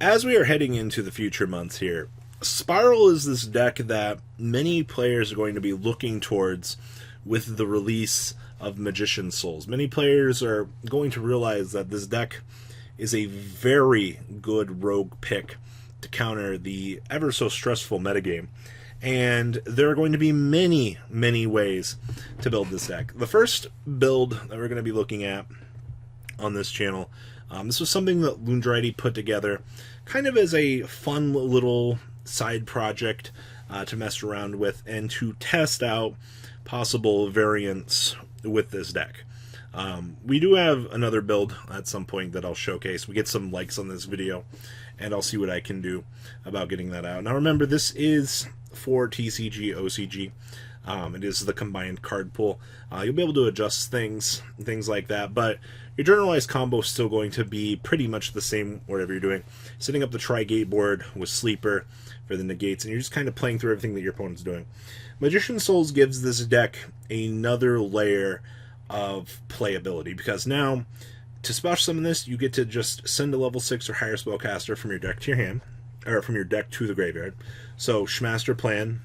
As we are heading into the future months here, Spyral is this deck that many players are going to be looking towards with the release of Magician's Souls. Many players are going to realize that this deck is a very good rogue pick to counter the ever so stressful metagame. And there are going to be many, many ways to build this deck. The first build that we're going to be looking at on this channel, this was something that Lundrity put together kind of as a fun little side project to mess around with and to test out possible variants with this deck. We do have another build at some point that I'll showcase. We get some likes on this video, and I'll see what I can do about getting that out. Now remember, this is for TCG, OCG. It is the combined card pool. You'll be able to adjust things like that, but your generalized combo is still going to be pretty much the same whatever you're doing. Setting up the tri-gate board with Sleeper for the negates, and you're just kind of playing through everything that your opponent's doing. Magician's Souls gives this deck another layer of playability, because now, to special summon this, you get to just send a level 6 or higher spellcaster from your deck to your hand, or from your deck to the graveyard. So, Schmaster Plan,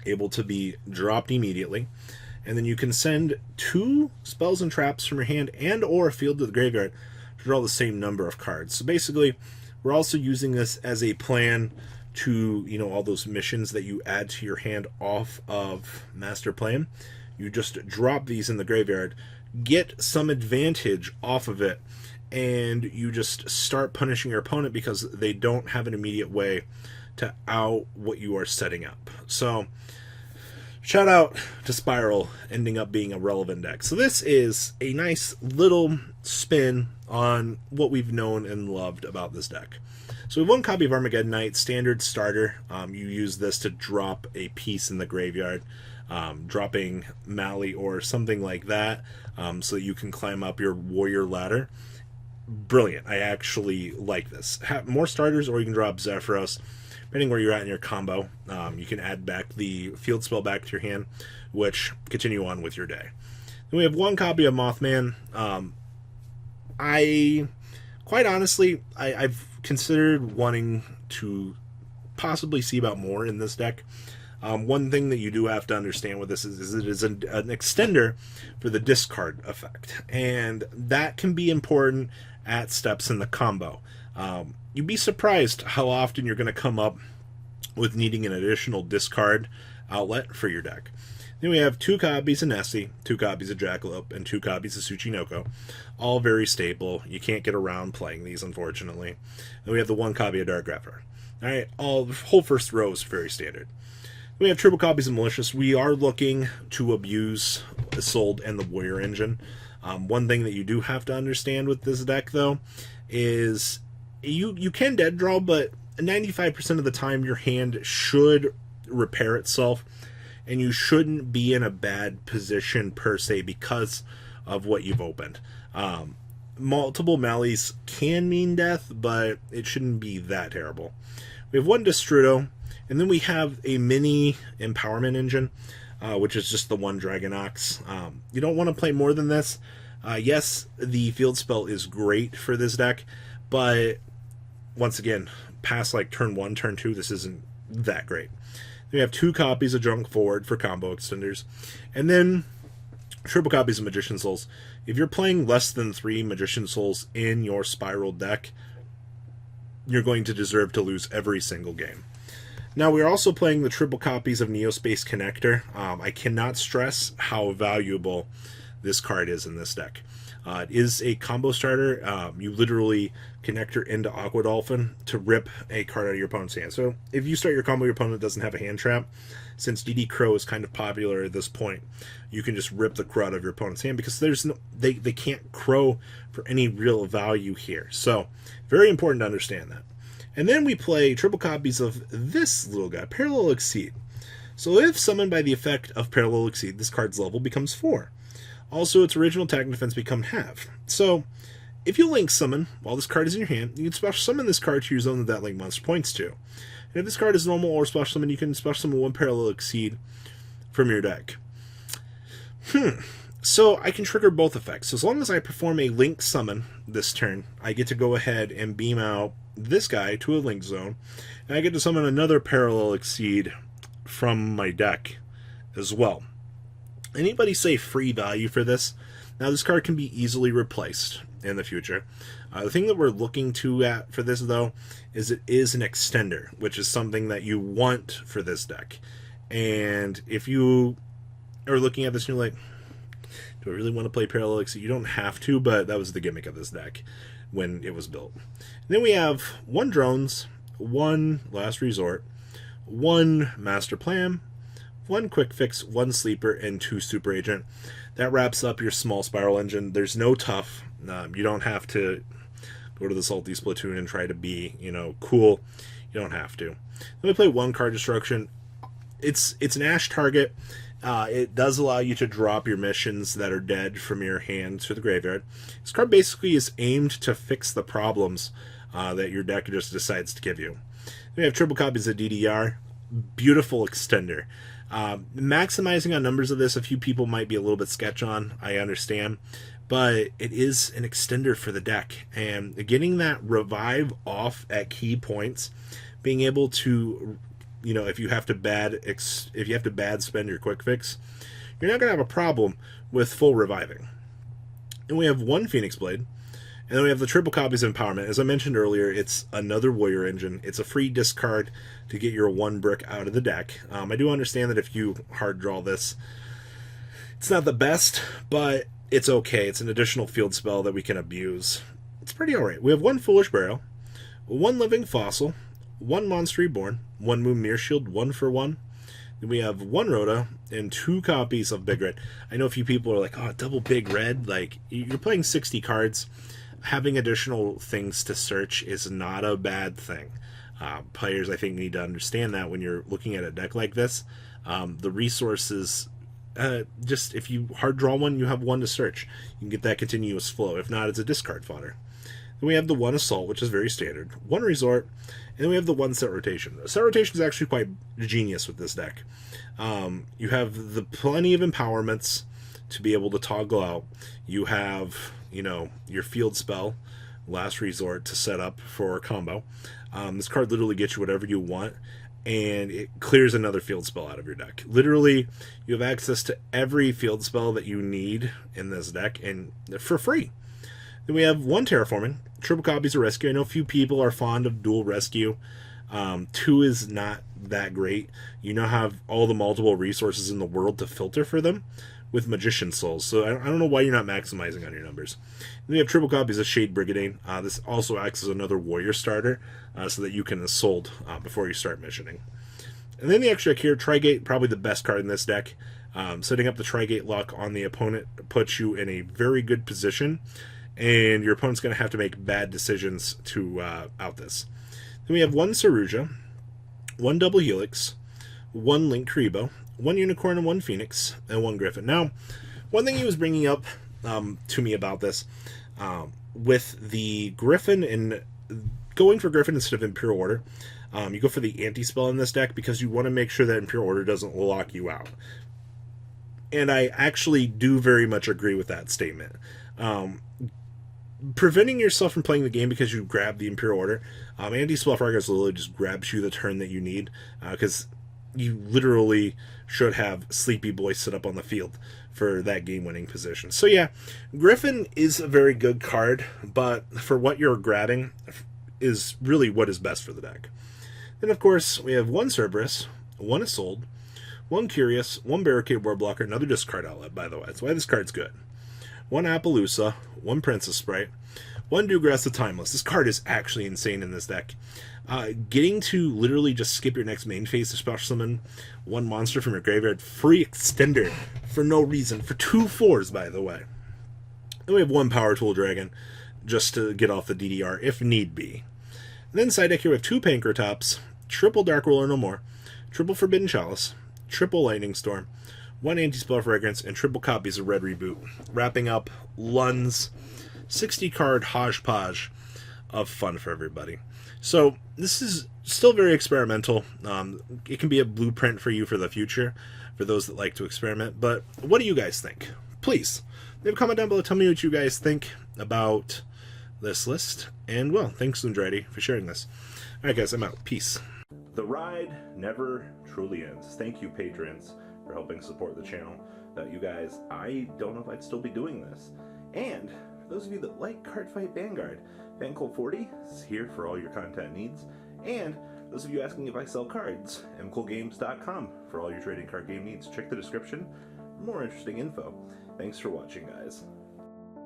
able to be dropped immediately, and then you can send 2 spells and traps from your hand and or field to the graveyard to draw the same number of cards. So basically, we're also using this as a plan to, you know, all those missions that you add to your hand off of Master Plan. You just drop these in the graveyard, get some advantage off of it, and you just start punishing your opponent because they don't have an immediate way to out what you are setting up. So, shout out to Spyral ending up being a relevant deck. So this is a nice little spin on what we've known and loved about this deck. So we have one copy of Armageddon Knight, standard starter. You use this to drop a piece in the graveyard, dropping Mali or something like that, so that you can climb up your warrior ladder. Brilliant. I actually like this. Have more starters, or you can drop Zephyros. Depending where you're at in your combo, you can add back the field spell back to your hand, which continue on with your day. Then we have one copy of Mothman. Quite honestly, I've considered wanting to possibly see about more in this deck. One thing that you do have to understand with this is it is an extender for the discard effect, and that can be important at steps in the combo. You'd be surprised how often you're going to come up with needing an additional discard outlet for your deck. Then we have 2 copies of Nessie, 2 copies of Jackalope, and 2 copies of Tsuchinoko. All very stable. You can't get around playing these, unfortunately. Then we have the 1 copy of Dark Grapher. Alright, the whole first row is very standard. We have triple copies of Malicious. We are looking to abuse Isolde and the Warrior Engine. One thing that you do have to understand with this deck, though, is you can dead draw, but 95% of the time your hand should repair itself, and you shouldn't be in a bad position per se because of what you've opened. Multiple Mallies can mean death, but it shouldn't be that terrible. We have 1 Destrudo, and then we have a mini Empowerment Engine, which is just the 1 Dragonox. You don't want to play more than this. Yes, the field spell is great for this deck, but once again, past like turn 1, turn 2, this isn't that great. We have 2 copies of Junk Forward for combo extenders, and then triple copies of Magician's Souls. If you're playing less than 3 Magician's Souls in your Spyral deck, you're going to deserve to lose every single game. Now, we're also playing the triple copies of Neospace Connector. I cannot stress how valuable this card is in this deck. It is a combo starter. You literally connect her into Aqua Dolphin to rip a card out of your opponent's hand. So if you start your combo, your opponent doesn't have a hand trap. Since DD Crow is kind of popular at this point, you can just rip the crow out of your opponent's hand, because there's no they can't crow for any real value here. So very important to understand that. And then we play triple copies of this little guy, Parallel Exceed. So if summoned by the effect of Parallel Exceed, this card's level becomes 4. Also, its original attack and defense become half. So, if you link summon while this card is in your hand, you can special summon this card to your zone that link monster points to. And if this card is normal or special summon, you can special summon 1 Parallel Exceed from your deck. So I can trigger both effects. So as long as I perform a Link summon this turn, I get to go ahead and beam out this guy to a Link zone, and I get to summon another Parallel Exceed from my deck as well. Anybody say free value for this? Now this card can be easily replaced in the future. The thing that we're looking at for this, though, is it is an extender, which is something that you want for this deck. And if you are looking at this and you're like, do I really want to play Parallel Exceed? You don't have to, but that was the gimmick of this deck when it was built. And then we have 1 Drones, 1 Last Resort, 1 Master Plan, 1 Quick Fix, 1 Sleeper, and 2 Super Agent. That wraps up your small Spyral engine. There's no tough. You don't have to go to the Salty Splatoon and try to be, cool. You don't have to. Then we play 1 Card Destruction. It's an Ash target. It does allow you to drop your missions that are dead from your hand to the graveyard. This card basically is aimed to fix the problems that your deck just decides to give you. We have triple copies of DDR. Beautiful extender. Maximizing on numbers of this, a few people might be a little bit sketch on, I understand, but it is an extender for the deck, and getting that revive off at key points, being able to, if you have to bad spend your quick fix, you're not going to have a problem with full reviving. And we have 1 Phoenix Blade. And then we have the triple copies of Empowerment. As I mentioned earlier, it's another Warrior engine. It's a free discard to get your 1 brick out of the deck. I do understand that if you hard draw this, it's not the best, but it's okay. It's an additional field spell that we can abuse. It's pretty alright. We have 1 Foolish Burial, 1 Living Fossil, 1 Monster Reborn, 1 Moon Mirror Shield, 1 for 1. Then we have 1 Rhoda and 2 copies of Big Red. I know a few people are like, oh, double Big Red? Like, you're playing 60 cards. Having additional things to search is not a bad thing. Players, I think, need to understand that when you're looking at a deck like this. The resources, just if you hard draw 1, you have 1 to search. You can get that continuous flow. If not, it's a discard fodder. Then we have the 1 Assault, which is very standard. 1 Resort, and then we have the 1 Set Rotation. Set Rotation is actually quite genius with this deck. You have the plenty of empowerments to be able to toggle out. You have, your field spell, Last Resort, to set up for a combo. This card literally gets you whatever you want, and it clears another field spell out of your deck. Literally, you have access to every field spell that you need in this deck, and for free. Then we have 1 Terraforming, triple copies of Rescue. I know few people are fond of dual Rescue. 2 is not that great. You now have all the multiple resources in the world to filter for them with Magician Souls, so I don't know why you're not maximizing on your numbers. Then we have triple copies of Shade Brigadine. This also acts as another Warrior starter, so that you can assault before you start missioning. And then the extra deck here, Trigate, probably the best card in this deck. Setting up the Trigate luck on the opponent puts you in a very good position, and your opponent's going to have to make bad decisions to out this. Then we have 1 Saruja, 1 Double Helix, 1 Link Karibo, 1 Unicorn and 1 Phoenix, and 1 Griffin. Now, one thing he was bringing up to me about this, with the Griffin and going for Griffin instead of Imperial Order, you go for the anti-spell in this deck because you want to make sure that Imperial Order doesn't lock you out. And I actually do very much agree with that statement. Preventing yourself from playing the game because you grab the Imperial Order, anti-spell fragments literally just grabs you the turn that you need, because you literally should have Sleepy Boy sit up on the field for that game-winning position. So yeah, Griffin is a very good card, but for what you're grabbing is really what is best for the deck. Then, of course, we have 1 Cerberus, 1 Isolde, 1 Curious, 1 Barricade Warblocker, another discard outlet, by the way. That's why this card's good. 1 Appaloosa, 1 Princess Sprite, 1 Dewgrass the Timeless. This card is actually insane in this deck. Getting to literally just skip your next main phase to special summon 1 monster from your graveyard, free extender for no reason, for 2 4s, by the way. Then we have 1 Power Tool Dragon, just to get off the DDR if need be. And then side deck here we have 2 Pankratops, triple Dark Ruler No More, triple Forbidden Chalice, triple Lightning Storm, 1 Anti-Spell Fragrance, and triple copies of Red Reboot, wrapping up Lund's 60-card hodgepodge of fun for everybody. So this is still very experimental. It can be a blueprint for you for the future, for those that like to experiment. But what do you guys think? please leave a comment down below. Tell me what you guys think about this list. And, well, thanks, Lundrity, for sharing this. All right, guys, I'm out. Peace. The ride never truly ends. Thank you, patrons, for helping support the channel. Without you guys, I don't know if I'd still be doing this. And for those of you that like Cardfight Vanguard, FanCool40 is here for all your content needs. And those of you asking if I sell cards, mcoolgames.com for all your trading card game needs. Check the description for more interesting info. Thanks for watching, guys.